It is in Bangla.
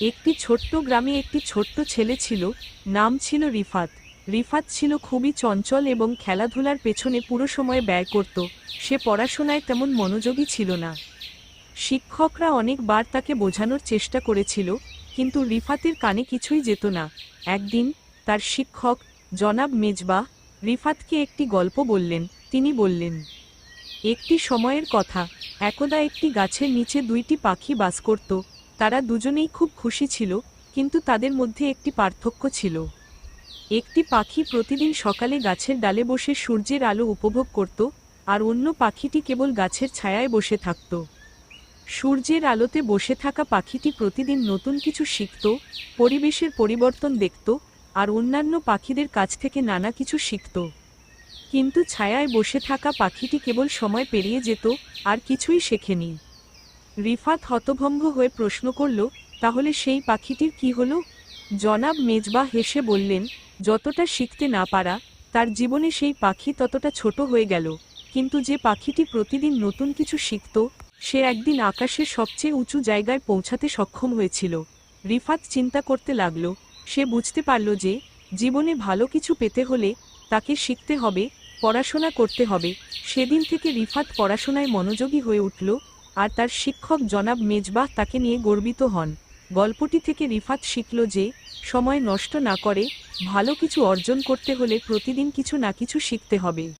একটি ছোট্ট গ্রামে একটি ছোট্ট ছেলে ছিল, নাম ছিল রিফাত। রিফাত ছিল খুবই চঞ্চল এবং খেলাধুলার পেছনে পুরো সময় ব্যয় করত। সে পড়াশোনায় তেমন মনোযোগী ছিল না। শিক্ষকরা অনেকবার তাকে বোঝানোর চেষ্টা করেছিল, কিন্তু রিফাতের কানে কিছুই যেত না। একদিন তার শিক্ষক জনাব মেজবাহ রিফাতকে একটি গল্প বললেন। তিনি বললেন, একটি সময়ের কথা, একদা একটি গাছের নিচে দুইটি পাখি বাস করত। তারা দুজনেই খুব খুশি ছিল, কিন্তু তাদের মধ্যে একটি পার্থক্য ছিল। একটি পাখি প্রতিদিন সকালে গাছের ডালে বসে সূর্যের আলো উপভোগ করত, আর অন্য পাখিটি কেবল গাছের ছায়ায় বসে থাকত। সূর্যের আলোতে বসে থাকা পাখিটি প্রতিদিন নতুন কিছু শিখত, পরিবেশের পরিবর্তন দেখত, আর অন্যান্য পাখিদের কাছ থেকে নানা কিছু শিখত। কিন্তু ছায়ায় বসে থাকা পাখিটি কেবল সময় পেরিয়ে যেত, আর কিছুই শেখেনি। রিফাত হতভম্ব হয়ে প্রশ্ন করল, তাহলে সেই পাখিটির কি হলো? জনাব মেজবাহ হেসে বললেন, যতটা শিখতে না পারা, তার জীবনে সেই পাখি ততটা ছোট হয়ে গেল। কিন্তু যে পাখিটি প্রতিদিন নতুন কিছু শিখত, সে একদিন আকাশের সবচেয়ে উঁচু জায়গায় পৌঁছাতে সক্ষম হয়েছিল। রিফাত চিন্তা করতে লাগল। সে বুঝতে পারল যে জীবনে ভালো কিছু পেতে হলে তাকে শিখতে হবে, পড়াশোনা করতে হবে। সেদিন থেকে রিফাত পড়াশোনায় মনোযোগী হয়ে উঠল, আর তার শিক্ষক জনাব মেজবাহ তাকে নিয়ে গর্বিত হন। গল্পটি থেকে রিফাত শিখল যে সময় নষ্ট না করে ভালো কিছু অর্জন করতে হলে প্রতিদিন কিছু না কিছু শিখতে হবে।